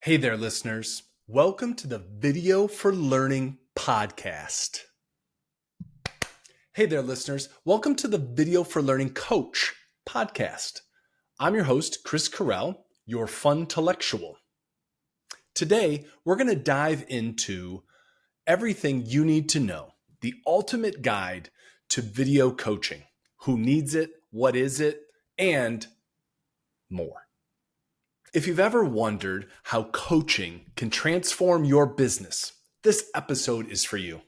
Hey there, listeners. Welcome to the Video for Learning podcast. Hey there, listeners. Welcome to the Video for Learning Coach podcast. I'm your host, Chris Karel, your fun-telectual. Today, we're going to dive into everything you need to know, the ultimate guide to video coaching. Who needs it? What is it? And more. If you've ever wondered how coaching can transform your business, this episode is for you.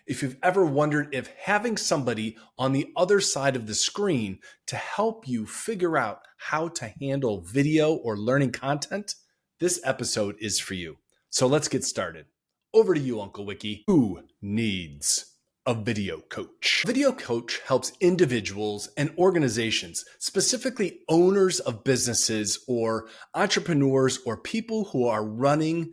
If you've ever wondered if having somebody on the other side of the screen to help you figure out how to handle video or learning content, this episode is for you. So let's get started. Over to you, Uncle Wiki. Who needs a video coach? A video coach helps individuals and organizations, specifically owners of businesses or entrepreneurs or people who are running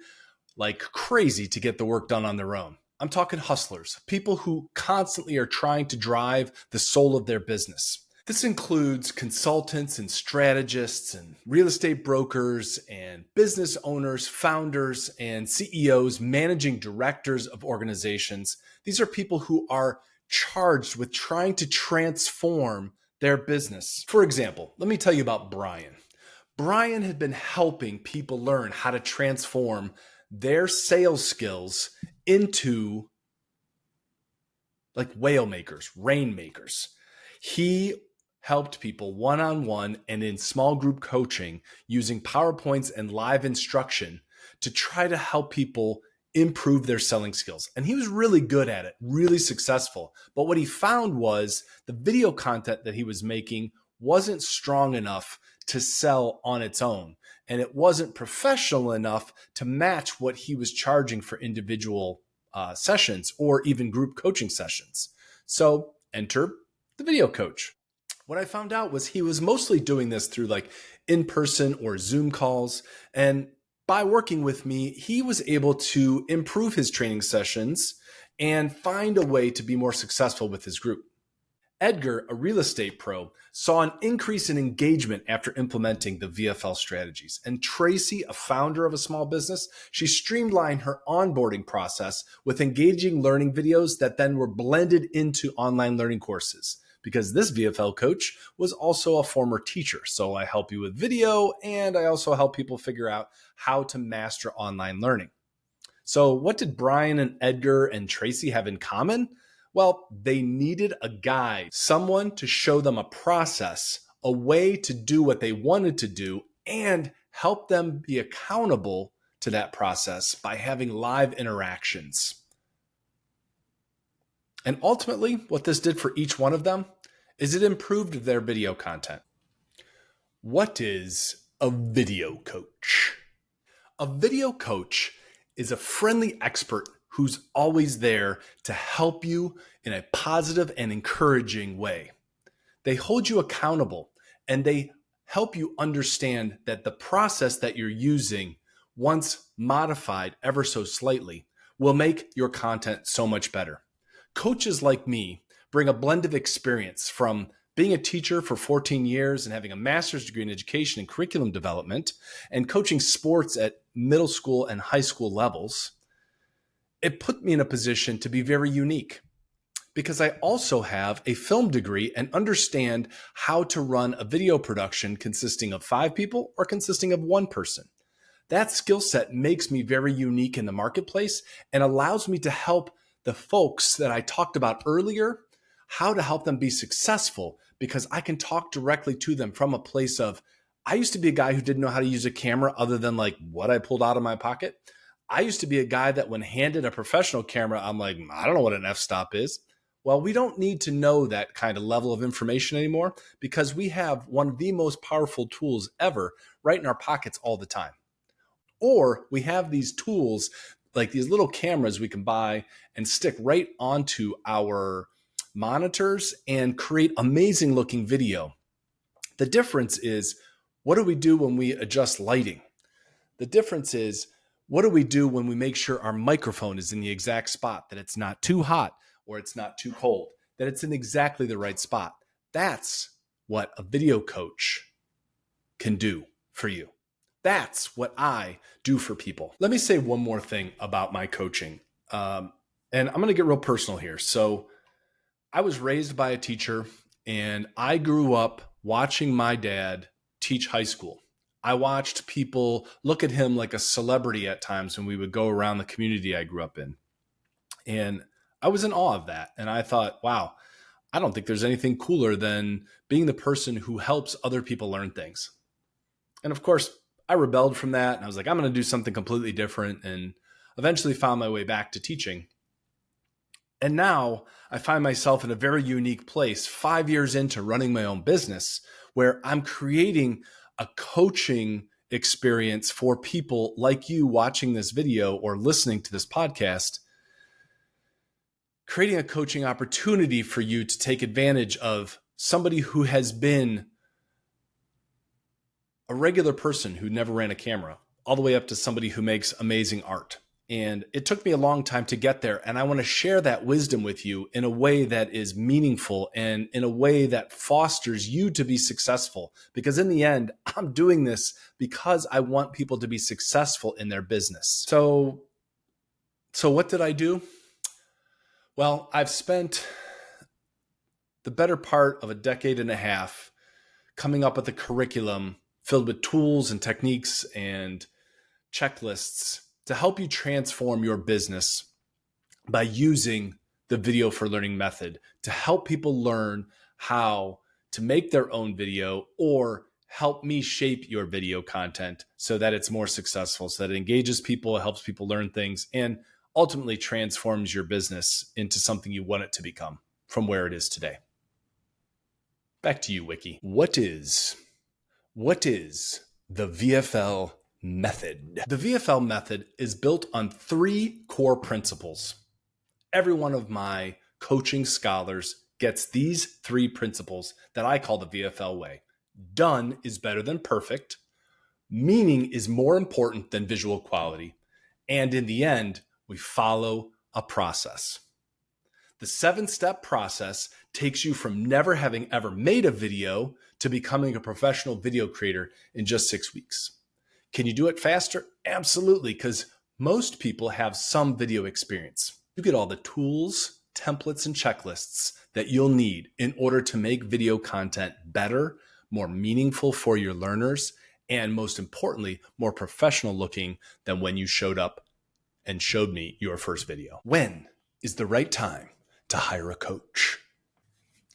like crazy to get the work done on their own. I'm talking hustlers, people who constantly are trying to drive the soul of their business. This includes consultants and strategists and real estate brokers and business owners, founders and CEOs, managing directors of organizations. These are people who are charged with trying to transform their business. For example, let me tell you about Brian. Brian had been helping people learn how to transform their sales skills into like whale makers, rain makers. He helped people one-on-one and in small group coaching using PowerPoints and live instruction to try to help people improve their selling skills. And he was really good at it, really successful. But what he found was the video content that he was making wasn't strong enough to sell on its own. And it wasn't professional enough to match what he was charging for individual sessions or even group coaching sessions. So enter the video coach. What I found out was he was mostly doing this through like in-person or Zoom calls. And by working with me, he was able to improve his training sessions and find a way to be more successful with his group. Edgar, a real estate pro, saw an increase in engagement after implementing the VFL strategies. And Tracy, a founder of a small business, she streamlined her onboarding process with engaging learning videos that then were blended into online learning courses. Because this VFL coach was also a former teacher. So I help you with video and I also help people figure out how to master online learning. So what did Brian and Edgar and Tracy have in common? Well, they needed a guide, someone to show them a process, a way to do what they wanted to do, and help them be accountable to that process by having live interactions. And ultimately, what this did for each one of them is it improved their video content. What is a video coach? A video coach is a friendly expert who's always there to help you in a positive and encouraging way. They hold you accountable and they help you understand that the process that you're using, once modified ever so slightly, will make your content so much better. Coaches like me bring a blend of experience from being a teacher for 14 years and having a master's degree in education and curriculum development and coaching sports at middle school and high school levels. It put me in a position to be very unique because I also have a film degree and understand how to run a video production consisting of 5 people or consisting of 1 person. That skill set makes me very unique in the marketplace and allows me to help the folks that I talked about earlier, how to help them be successful because I can talk directly to them from a place of, I used to be a guy who didn't know how to use a camera other than like what I pulled out of my pocket. I used to be a guy that when handed a professional camera, I'm like, I don't know what an f-stop is. Well, we don't need to know that kind of level of information anymore because we have one of the most powerful tools ever right in our pockets all the time. Or we have these tools like these little cameras we can buy and stick right onto our monitors and create amazing looking video. The difference is, what do we do when we adjust lighting? The difference is, what do we do when we make sure our microphone is in the exact spot, that it's not too hot or it's not too cold, that it's in exactly the right spot? That's what a video coach can do for you. That's what I do for people. Let me say one more thing about my coaching. And I'm going to get real personal here. So I was raised by a teacher, and I grew up watching my dad teach high school. I watched people look at him like a celebrity at times when we would go around the community I grew up in. And I was in awe of that. And I thought, wow, I don't think there's anything cooler than being the person who helps other people learn things. And of course, I rebelled from that. And I was like, I'm going to do something completely different. And eventually found my way back to teaching. And now I find myself in a very unique place 5 years into running my own business, where I'm creating a coaching experience for people like you watching this video or listening to this podcast, creating a coaching opportunity for you to take advantage of somebody who has been a regular person who never ran a camera, all the way up to somebody who makes amazing art. And it took me a long time to get there. And I want to share that wisdom with you in a way that is meaningful and in a way that fosters you to be successful. Because in the end, I'm doing this because I want people to be successful in their business. So what did I do? Well, I've spent the better part of a decade and a half coming up with a curriculum filled with tools and techniques and checklists to help you transform your business by using the video for learning method to help people learn how to make their own video or help me shape your video content so that it's more successful, so that it engages people, helps people learn things, and ultimately transforms your business into something you want it to become from where it is today. Back to you, Wiki. What is the VFL Method? The VFL Method is built on 3 core principles. Every one of my coaching scholars gets these 3 principles that I call the VFL way. Done is better than perfect. Meaning is more important than visual quality. And in the end, we follow a process. The 7-step process takes you from never having ever made a video to becoming a professional video creator in just 6 weeks. Can you do it faster? Absolutely, because most people have some video experience. You get all the tools, templates, and checklists that you'll need in order to make video content better, more meaningful for your learners, and most importantly, more professional looking than when you showed up and showed me your first video. When is the right time to hire a coach?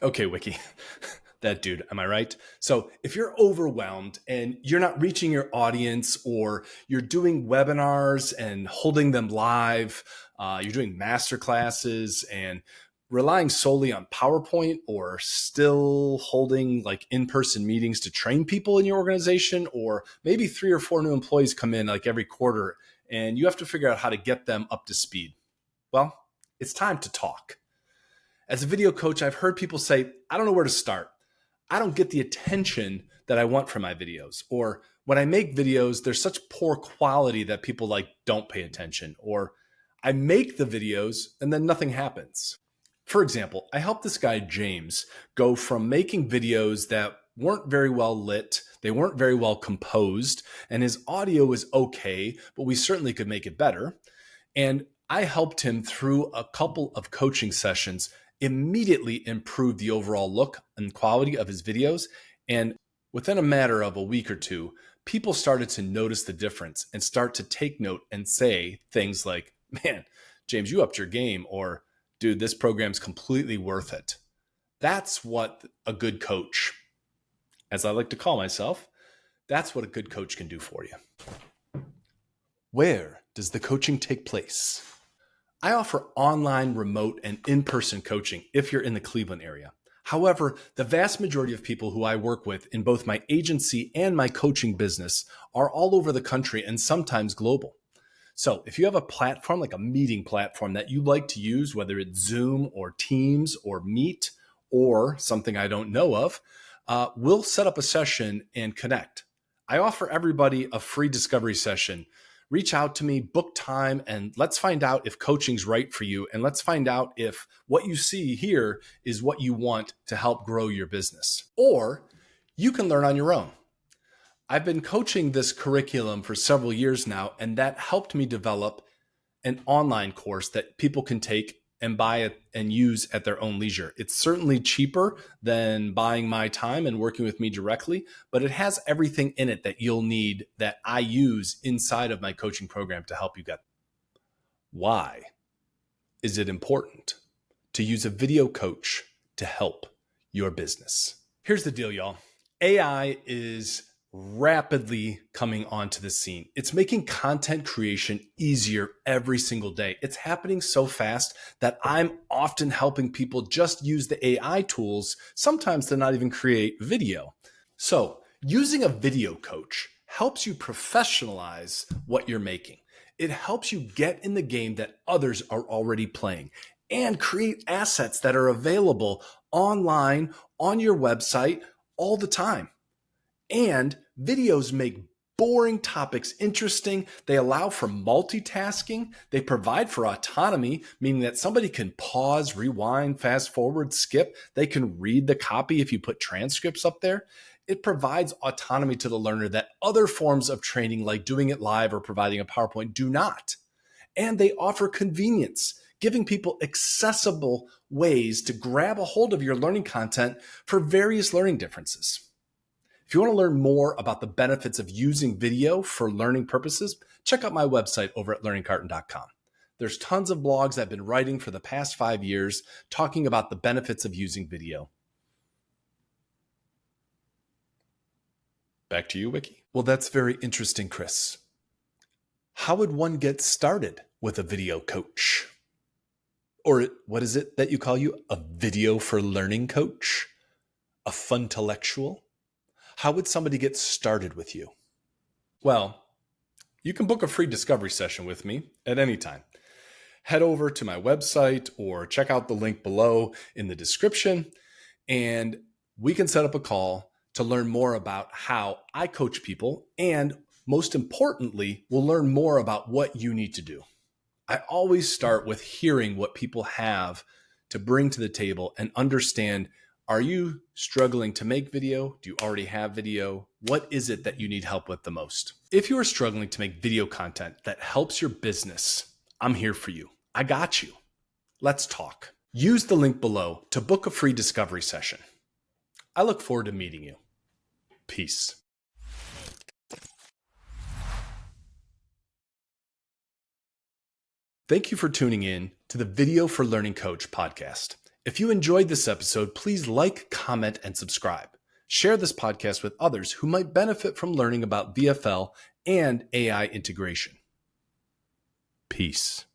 Okay, Wiki. That dude, am I right? So if you're overwhelmed and you're not reaching your audience, or you're doing webinars and holding them live, you're doing master classes and relying solely on PowerPoint, or still holding like in-person meetings to train people in your organization, or maybe 3 or 4 new employees come in like every quarter and you have to figure out how to get them up to speed. Well, it's time to talk. As a video coach, I've heard people say, I don't know where to start. I don't get the attention that I want from my videos. Or when I make videos, they're such poor quality that people don't pay attention. Or I make the videos and then nothing happens. For example, I helped this guy, James, go from making videos that weren't very well lit, they weren't very well composed, and his audio was okay, but we certainly could make it better. And I helped him through a couple of coaching sessions immediately improve the overall look and quality of his videos. And within a matter of a week or 2, people started to notice the difference and start to take note and say things like, man, James, you upped your game, or dude, this program's completely worth it. That's what a good coach, as I like to call myself, that's what a good coach can do for you. Where does the coaching take place? I offer online, remote, and in-person coaching if you're in the Cleveland area. However, the vast majority of people who I work with in both my agency and my coaching business are all over the country and sometimes global. So if you have a platform, like a meeting platform that you like to use, whether it's Zoom or Teams or Meet or something I don't know of, we'll set up a session and connect. I offer everybody a free discovery session. Reach out to me, book time, and let's find out if coaching's right for you. And let's find out if what you see here is what you want to help grow your business. Or you can learn on your own. I've been coaching this curriculum for several years now, and that helped me develop an online course that people can take and buy it and use at their own leisure. It's certainly cheaper than buying my time and working with me directly, but it has everything in it that you'll need that I use inside of my coaching program to help you get. Why is it important to use a video coach to help your business? Here's the deal, y'all. AI is rapidly coming onto the scene. It's making content creation easier every single day. It's happening so fast that I'm often helping people just use the AI tools, sometimes to not even create video. So using a video coach helps you professionalize what you're making. It helps you get in the game that others are already playing and create assets that are available online, on your website, all the time. And videos make boring topics interesting. They allow for multitasking. They provide for autonomy, meaning that somebody can pause, rewind, fast forward, skip. They can read the copy if you put transcripts up there. It provides autonomy to the learner that other forms of training, like doing it live or providing a PowerPoint, do not. And they offer convenience, giving people accessible ways to grab a hold of your learning content for various learning differences. If you want to learn more about the benefits of using video for learning purposes, check out my website over at learningcarton.com. There's tons of blogs I've been writing for the past 5 years talking about the benefits of using video. Back to you, Wiki. Well, that's very interesting, Chris. How would one get started with a video coach? Or what is it that you call you? A video for learning coach? A fun-telectual? How would somebody get started with you? Well, you can book a free discovery session with me at any time. Head over to my website or check out the link below in the description, and we can set up a call to learn more about how I coach people, and most importantly, we'll learn more about what you need to do. I always start with hearing what people have to bring to the table and understand, are you struggling to make video? Do you already have video? What is it that you need help with the most? If you are struggling to make video content that helps your business, I'm here for you. I got you. Let's talk. Use the link below to book a free discovery session. I look forward to meeting you. Peace. Thank you for tuning in to the Video for Learning Coach podcast. If you enjoyed this episode, please like, comment, and subscribe. Share this podcast with others who might benefit from learning about VFL and AI integration. Peace.